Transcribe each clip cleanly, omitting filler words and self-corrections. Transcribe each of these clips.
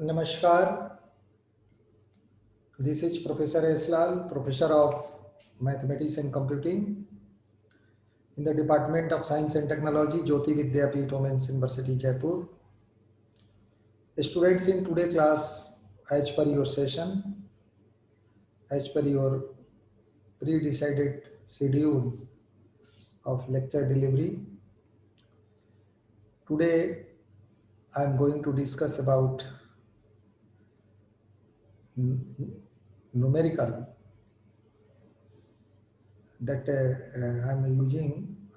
Namaskar. This is Professor Eslal, Professor of Mathematics and Computing in the Department of Science and Technology, Jyoti Vidyapeeth Women's University, Jaipur. Students, in today's class, as per your session, as per your pre-decided schedule of lecture delivery, today I am going to discuss about numerical that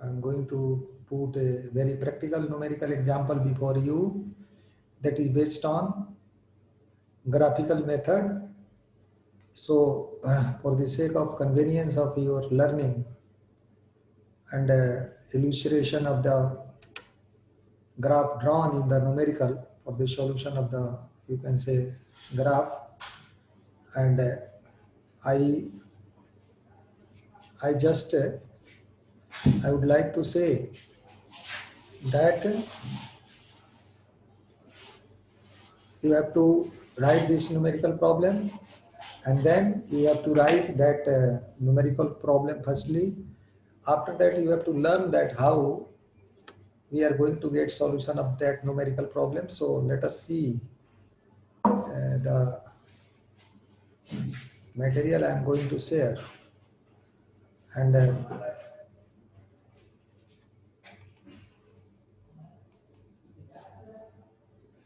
I'm going to put a very practical numerical example before you that is based on graphical method. So for the sake of convenience of your learning and illustration of the graph drawn in the numerical for the solution of the, you can say, graph, and I just I would like to say that you have to write this numerical problem, and then you have to write that numerical problem firstly. After that, you have to learn that how we are going to get solution of that numerical problem. So let us see the material I am going to share, and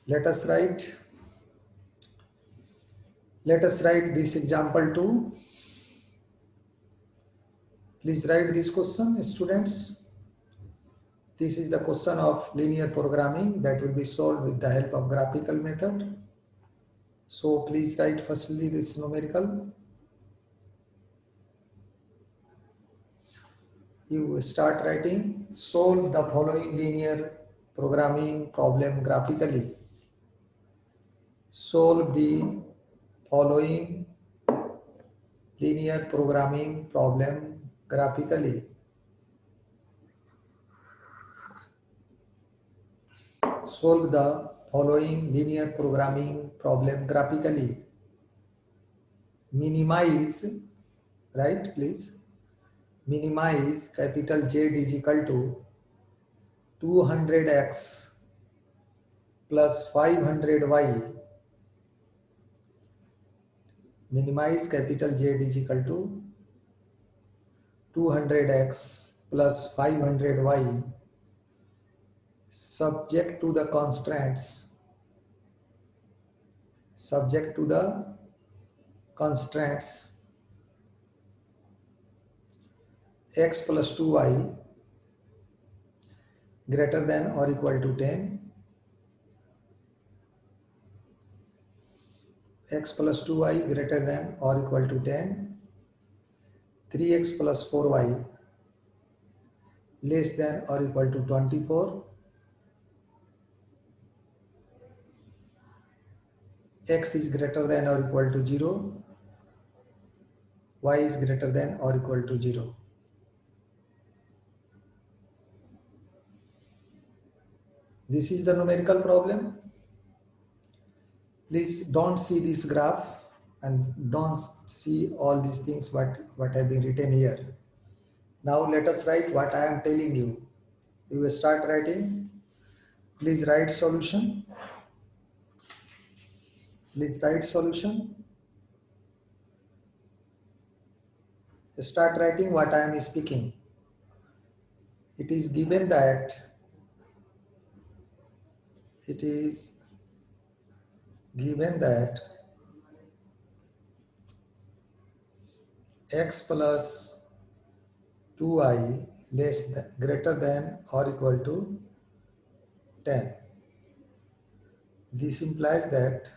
let us write this example too. Please write this question, students. This is the question of linear programming that will be solved with the help of graphical method. So please write firstly this numerical. You start writing, solve the following linear programming problem graphically. Solve the following linear programming problem graphically. Solve the following linear programming problem graphically. Minimize, right, please. Minimize capital Z is equal to 200x plus 500y. Minimize capital Z is equal to 200x plus 500y subject to the constraints x plus 2y greater than or equal to 10, x plus 2y greater than or equal to 10, 3x plus 4y less than or equal to 24, x is greater than or equal to 0, y is greater than or equal to 0. This is the numerical problem. Please don't see this graph and don't see all these things what have been written here. Now let us write what I am telling you. You will start writing. Please write solution. Please write solution. Start writing what I am speaking. It is given that x plus 2y greater than or equal to 10. This implies that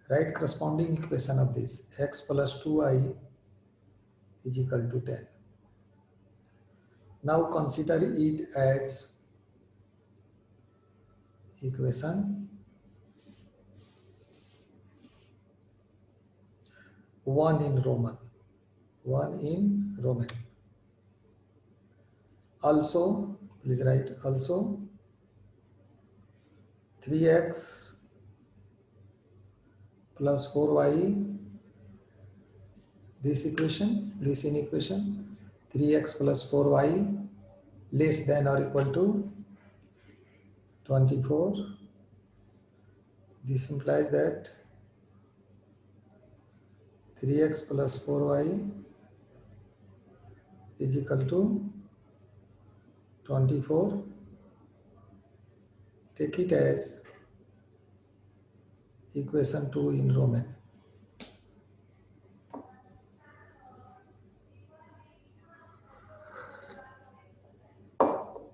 write corresponding equation of this, x plus 2y is equal to 10. Now consider it as equation 1 in Roman. Also, please write also 3x plus 4y, this equation, this inequation, 3x plus 4y less than or equal to 24. This implies that 3x plus 4y is equal to 24. Take it as equation 2 in Roman.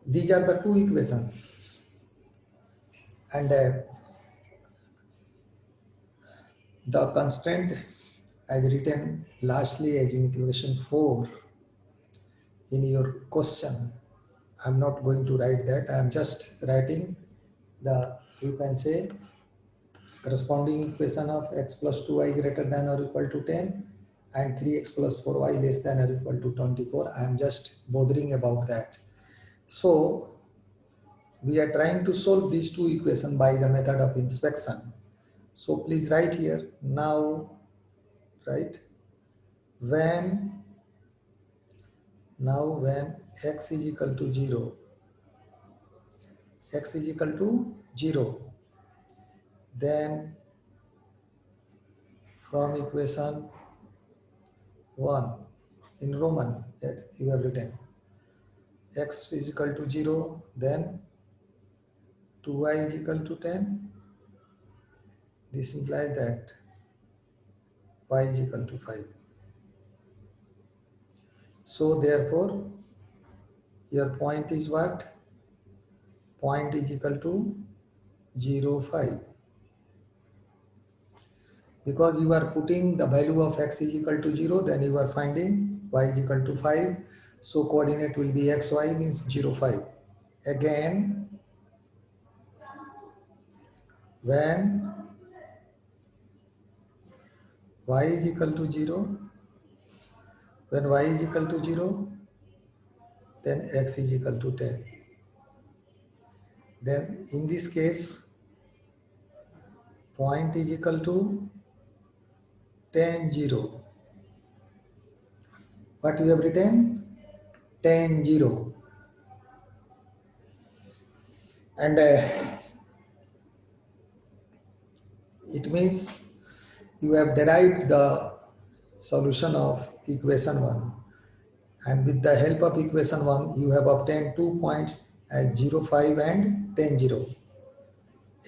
These are the two equations, and the constraint as written lastly as in equation 4 in your question. I'm not going to write that. I'm just writing the, you can say, corresponding equation of x plus 2y greater than or equal to 10 and 3x plus 4y less than or equal to 24. I'm just bothering about that. So we are trying to solve these two equations by the method of inspection. So please write here now, right? When x is equal to 0, x is equal to 0, then from equation 1 in Roman that you have written, x is equal to 0, then 2y is equal to 10. This implies that y is equal to 5. So therefore, your point is what? Point is equal to 0, 5. Because you are putting the value of x is equal to 0, then you are finding y is equal to 5. So coordinate will be xy means 0, 5. Again, when y is equal to 0, when y is equal to 0, then x is equal to 10. Then in this case, point is equal to 10, 0. What you have written? 10, 0. And it means you have derived the solution of equation 1. And with the help of equation 1, you have obtained 2 points as 0, 5 and 10, 0.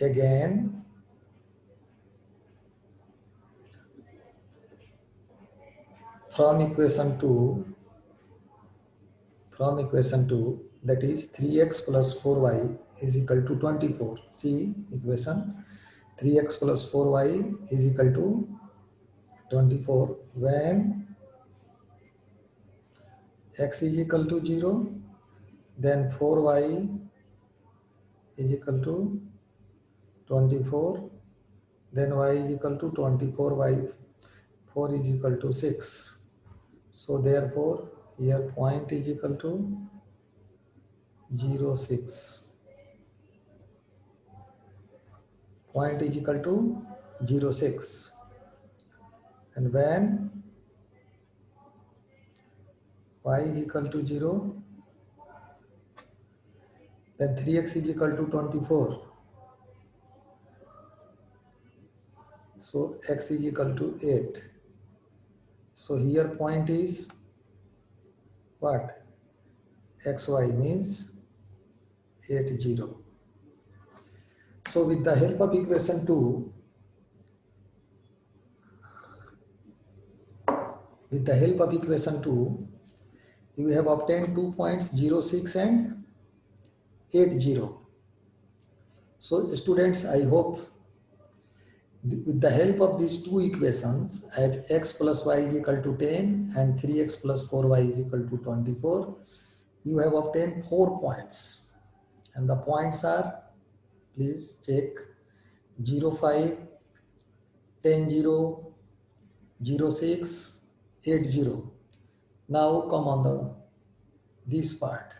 Again, from equation 2, that is 3x plus 4y is equal to 24. See equation 3x plus 4y is equal to 24 when x is equal to 0, then 4y is equal to 24, then y is equal to 24 by 4 is equal to 6. So therefore here point is equal to 0, 6. Point is equal to 0, 6. And when y is equal to 0, then 3x is equal to 24. So x is equal to 8. So here point is what? xy means 8, 0. So with the help of equation 2, you have obtained 2 points 0, 6 and 8, 0. So students, I hope with the help of these two equations as x plus y is equal to 10 and 3x plus 4y is equal to 24, you have obtained 4 points. And the points are, please check, 0, 5, 10, 0, 0, 6, 8, 0. Now come on this part.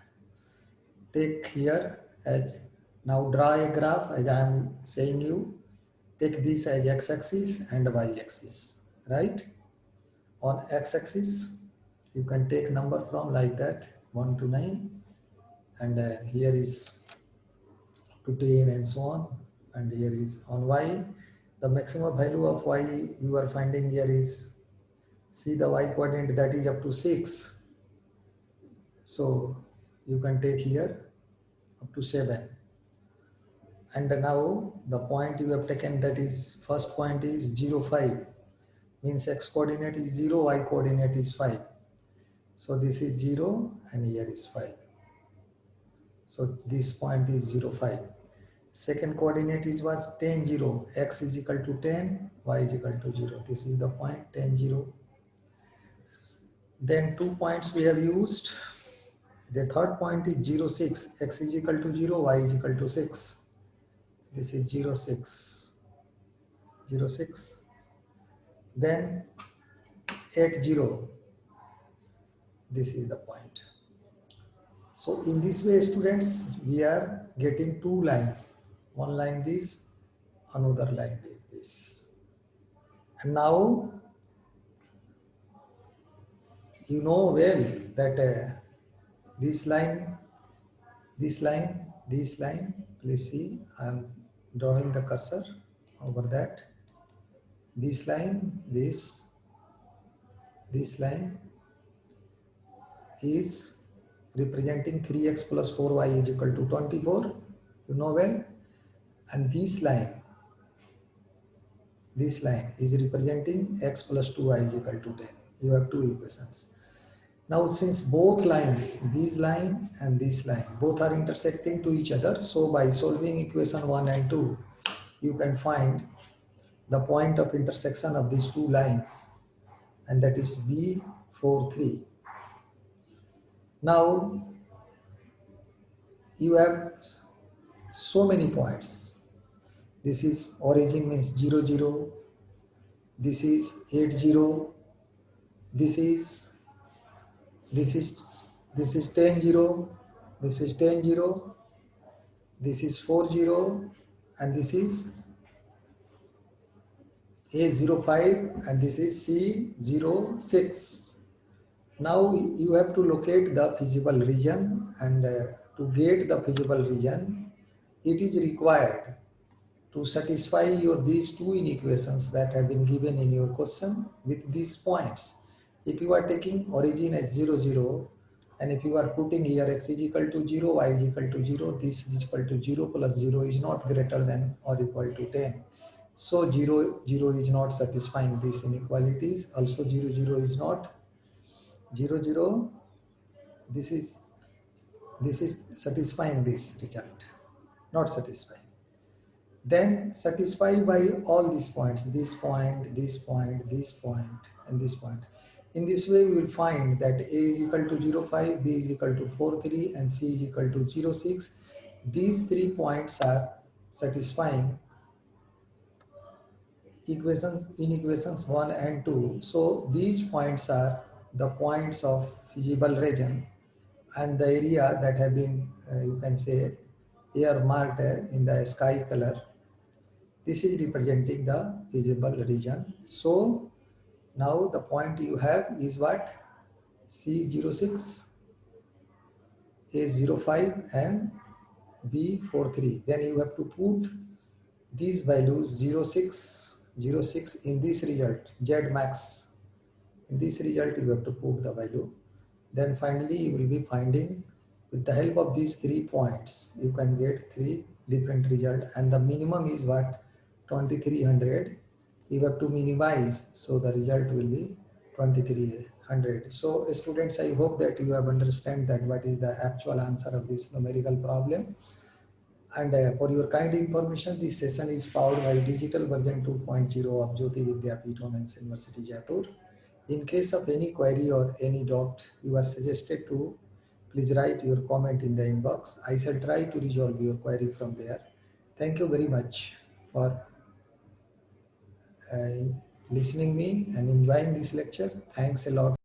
Take here as, now draw a graph as I am saying you. take this as x-axis and y-axis, right? On x-axis, you can take number from like that 1 to 9, and here is to 10 and so on, and here is on y. The maximum value of y you are finding here is, see the y coordinate, that is up to 6. So you can take here up to 7. And now the point you have taken, that is first point is 0, 5, means x coordinate is 0, y coordinate is 5. So this is 0 and here is 5. So this point is 0, 5. Second coordinate is was 10, 0, x is equal to 10, y is equal to 0. This is the point 10, 0. Then 2 points we have used. The third point is 0, 6, x is equal to 0, y is equal to 6. This is 0, 6, 0, 6. Then 8, 0. This is the point. So in this way, students, we are getting two lines. One line this, another line this. And now you know well that this line, please see, I am drawing the cursor over that. This line, this line is representing 3x plus 4y is equal to 24, you know well. And this line is representing x plus 2y is equal to 10. You have two equations. Now since both lines, this line and this line, both are intersecting to each other, so by solving equation 1 and 2, you can find the point of intersection of these two lines, and that is B4, 3. Now you have so many points. This is origin, means 0, 0. This is 8, 0. This is 10, 0. This is 10, 0. This is 4, 0. And this is A05, and this is C06. Now you have to locate the feasible region, and to get the feasible region, it is required to satisfy these two inequations that have been given in your question with these points. If you are taking origin as 0, 0, and if you are putting here x is equal to 0, y is equal to 0, this is equal to 0 plus 0 is not greater than or equal to 10. So 0, 0 is not satisfying these inequalities. Also 0, 0 is not 0, 0. This is satisfying this result, not satisfying. Then satisfy by all these points, this point, this point, this point, and this point. In this way, we will find that A is equal to 0, 5, B is equal to 4, 3, and C is equal to 0, 6. These 3 points are satisfying in equations 1 and 2. So these points are the points of feasible region, and the area that have been, you can say, earmarked in the sky color. This is representing the feasible region. So now the point you have is what? C06, A05, and B43. Then you have to put these values 06 in this result, Z max. In this result, you have to put the value. Then finally, you will be finding, with the help of these 3 points, you can get 3 different results, and the minimum is what? 2300. You have to minimize, so the result will be 2300. So students, I hope that you have understand that what is the actual answer of this numerical problem. And for your kind information, this session is powered by digital version 2.0 of Jyoti Vidyapeeth Women's University, Jaipur. In case of any query or any doubt, you are suggested to please write your comment in the inbox. I shall try to resolve your query from there. Thank you very much for listening me and enjoying this lecture. Thanks a lot.